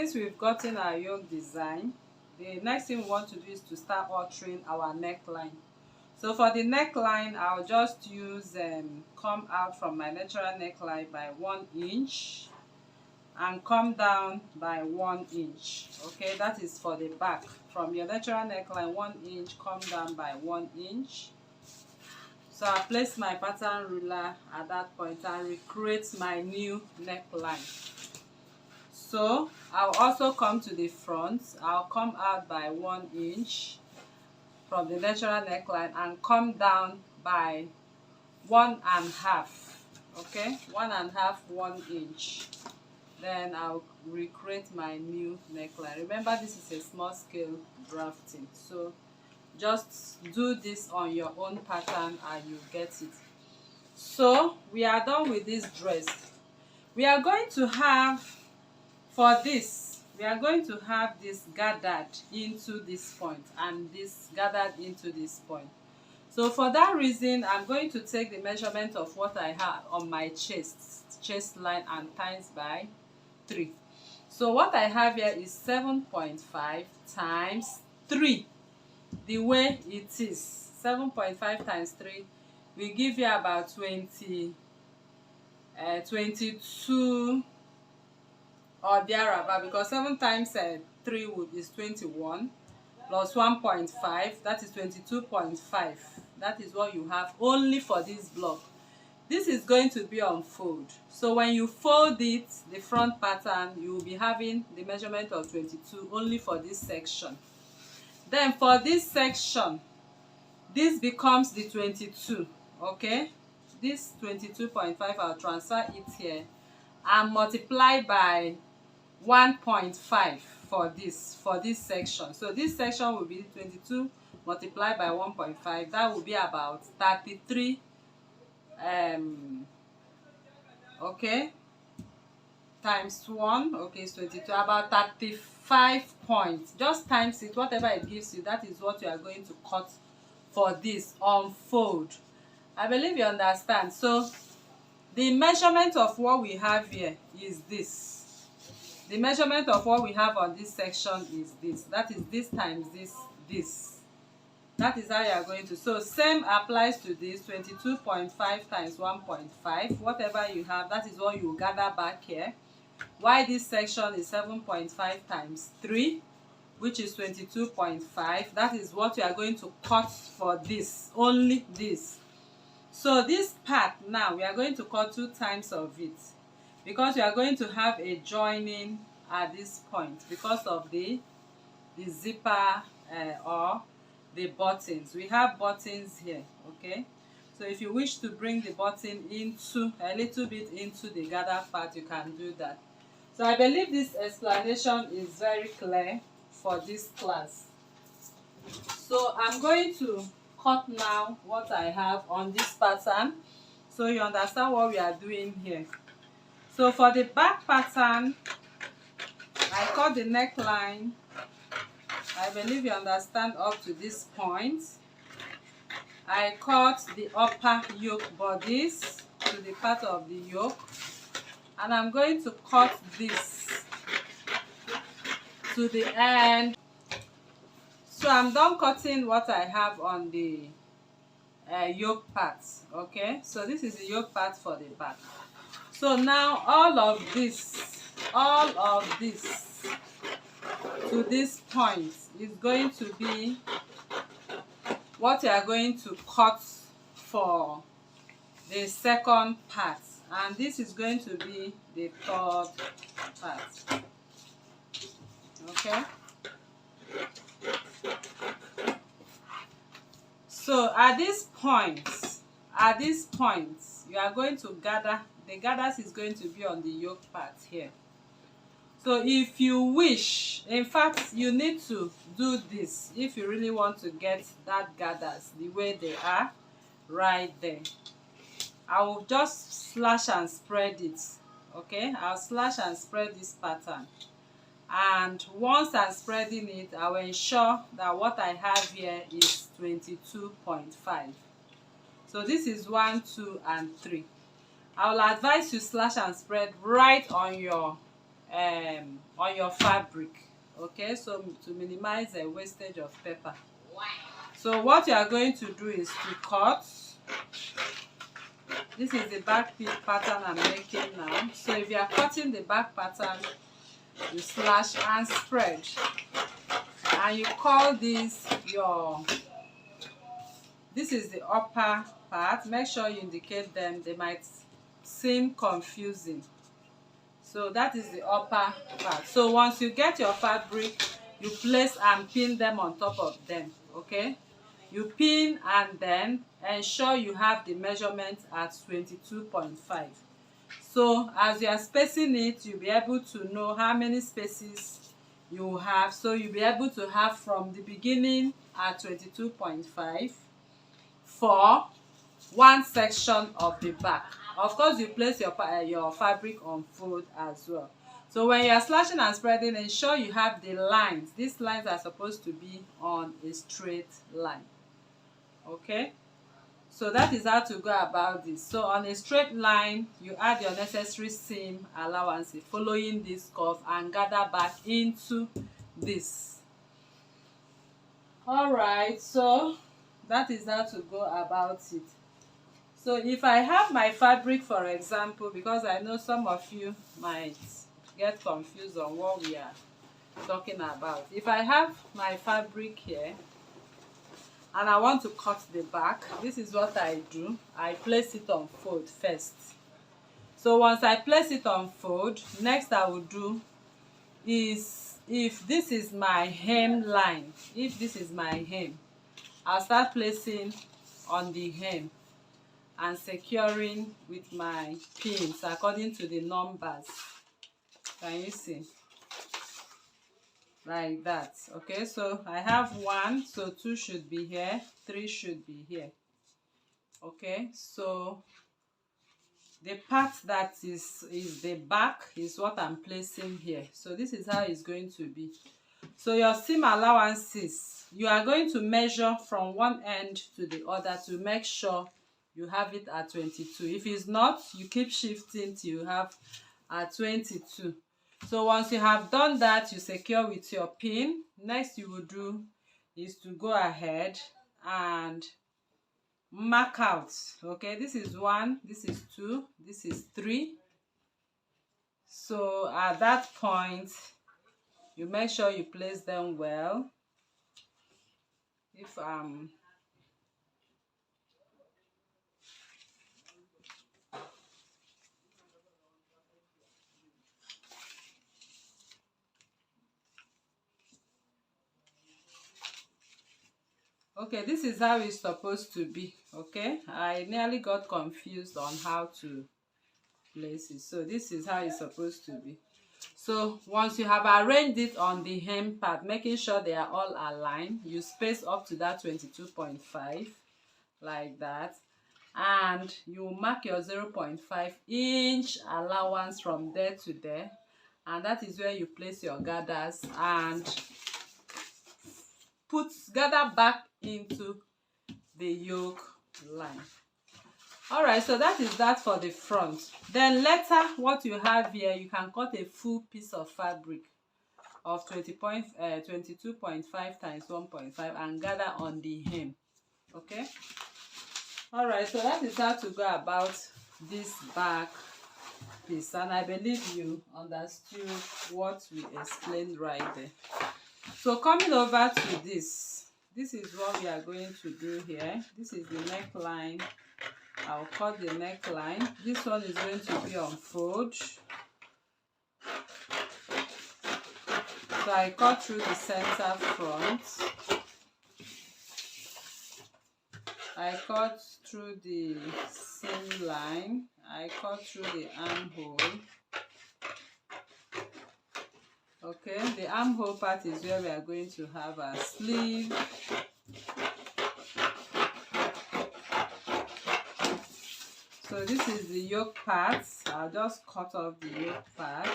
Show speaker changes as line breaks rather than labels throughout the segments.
since we've gotten our yoke design, the next thing we want to do is to start altering our neckline. So for the neckline, I'll just use come out from my natural neckline by 1 inch and come down by 1 inch. Okay, that is for the back. From your natural neckline, 1 inch, come down by 1 inch. So I place my pattern ruler at that point and recreate my new neckline. So I'll also come to the front. I'll come out by 1 inch from the natural neckline and come down by 1.5. Okay, 1.5, 1 inch. Then I'll recreate my new neckline. Remember, this is a small scale drafting, so just do this on your own pattern and you get it. So we are done with this dress. We are going to have, for this, we are going to have this gathered into this point and this gathered into this point. So for that reason, I'm going to take the measurement of what I have on my chest line and times by 3. So what I have here is 7.5 times 3. The way it is, 7.5 times 3 will give you about 22 or thereabout, because 7 times 3 is 21 plus 1.5, that is 22.5. That is what you have only for this block. This is going to be on fold. So when you fold it, the front pattern, you will be having the measurement of 22 only for this section. Then for this section, this becomes the 22. Okay, this 22.5, I'll transfer it here and multiply by 1.5 for this section. So this section will be 22 multiplied by 1.5. That will be about 33. Okay, times 1. Okay, it's 22. About 35 points. Just times it, whatever it gives you, that is what you are going to cut for this unfold. I believe you understand. So the measurement of what we have here is this. The measurement of what we have on this section is this. That is this times this. That is how you are going to. So same applies to this. 22.5 times 1.5. Whatever you have, that is what you gather back here. Why this section is 7.5 times 3, which is 22.5. That is what you are going to cut for this. Only this. So this part now, we are going to cut 2 times of it, because we are going to have a joining at this point because of the zipper or the buttons. We have buttons here. Okay, so if you wish to bring the button into a little bit into the gather part, you can do that. So I believe this explanation is very clear for this class. So I'm going to cut now what I have on this pattern, so you understand what we are doing here. So for the back pattern, I cut the neckline. I believe you understand up to this point. I cut the upper yoke bodies to the part of the yoke, and I'm going to cut this to the end. So I'm done cutting what I have on the yoke part. Okay, so this is the yoke part for the back. So now all of this to this point is going to be what you are going to cut for the second part, and this is going to be the third part. Okay, so at this point you are going to gather. The gathers is going to be on the yoke part here. So if you wish, in fact, you need to do this if you really want to get that gathers the way they are right there. I will just slash and spread it. Okay, I'll slash and spread this pattern, and once I'm spreading it, I will ensure that what I have here is 22.5. So this is 1, 2, and 3. I will advise you slash and spread right on your on your fabric. Okay, so to minimize the wastage of paper. So what you are going to do is to cut. This is the back pattern I'm making now. So if you are cutting the back pattern, you slash and spread, and you call this your, this is the upper part. Make sure you indicate them, they might seem confusing. So that is the upper part. So once you get your fabric, you place and pin them on top of them. Okay, you pin and then ensure you have the measurement at 22.5. So as you are spacing it, you'll be able to know how many spaces you have. So you'll be able to have from the beginning at 22.5 for one section of the back. Of course, you place your fabric on fold as well. So when you are slashing and spreading, ensure you have the lines. These lines are supposed to be on a straight line. Okay, so that is how to go about this. So on a straight line, you add your necessary seam allowance following this curve and gather back into this. All right, so that is how to go about it. So if I have my fabric, for example, because I know some of you might get confused on what we are talking about. If I have my fabric here and I want to cut the back, this is what I do. I place it on fold first. So once I place it on fold, next I will do is, if this is my hem line, if this is my hem, I'll start placing on the hem and securing with my pins according to the numbers. Can you see? Like that. Okay, so I have 1, so 2 should be here, 3 should be here. Okay, so the part that is the back is what I'm placing here. So this is how it's going to be. So your seam allowances, you are going to measure from one end to the other to make sure you have it at 22. If it's not, you keep shifting till you have at 22. So once you have done that, you secure with your pin. Next you will do is to go ahead and mark out. Okay, this is 1, this is 2, this is 3. So at that point, you make sure you place them well. If okay, this is how it's supposed to be. Okay, I nearly got confused on how to place it. So this is how it's supposed to be. So once you have arranged it on the hem part, making sure they are all aligned, you space up to that 22.5 like that, and you mark your 0.5 inch allowance from there to there, and that is where you place your gathers and gather back into the yoke line. All right, so that is that for the front. Then later, what you have here, you can cut a full piece of fabric of 22.5 times 1.5 and gather on the hem. Okay, all right, so that is how to go about this back piece, and I believe you understood what we explained right there. So coming over to this is what we are going to do here. This is the neckline. I'll cut the neckline. This one is going to be on fold. So I cut through the center front. I cut through the seam line. I cut through the armhole. Okay, the armhole part is where we are going to have our sleeve. So this is the yoke part. I'll just cut off the yoke part.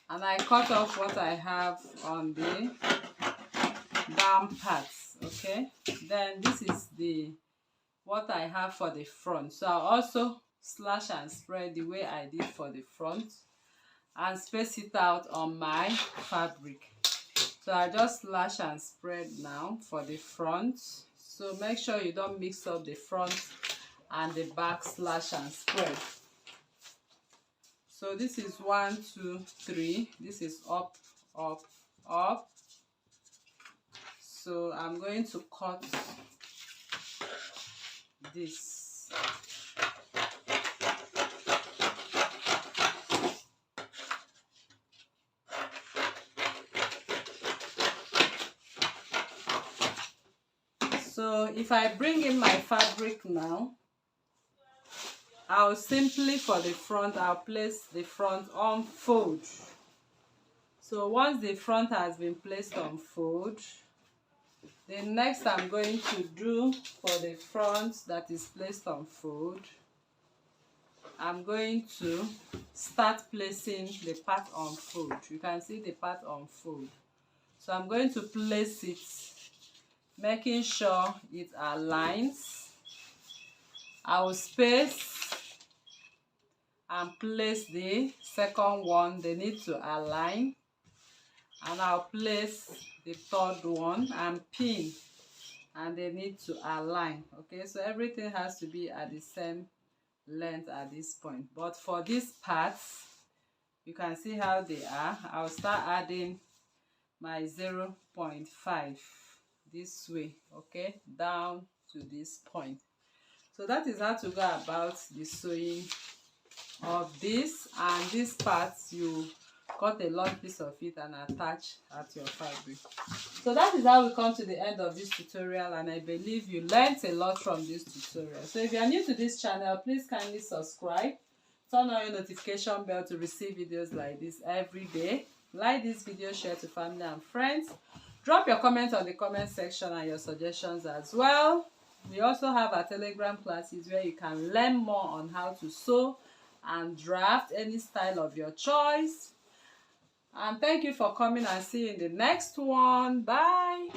And I cut off what I have on the down parts. Okay. Then this is the what I have for the front. So I'll also slash and spread the way I did for the front and space it out on my fabric. So I just slash and spread now for the front. So make sure you don't mix up the front and the back slash and spread. So this is 1, 2, 3. This is up, up, up. So I'm going to cut this. So if I bring in my fabric now, I'll simply for the front, I'll place the front on fold. So once the front has been placed on fold, the next I'm going to do for the front that is placed on fold, I'm going to start placing the part on fold. You can see the part on fold. So I'm going to place it, making sure it aligns. I will space and place the second one. They need to align. And I'll place the third one and pin, and they need to align. Okay, so everything has to be at the same length at this point. But for these parts, you can see how they are. I'll start adding my 0.5 this way, okay, down to this point. So that is how to go about the sewing of this. And this part, you cut a long piece of it and attach at your fabric. So that is how we come to the end of this tutorial, and I believe you learned a lot from this tutorial. So if you are new to this channel, please kindly subscribe, turn on your notification bell to receive videos like this every day. Like this video, share to family and friends. Drop your comment on the comment section and your suggestions as well. We also have our Telegram classes where you can learn more on how to sew and draft any style of your choice. And thank you for coming, and see you in the next one. Bye.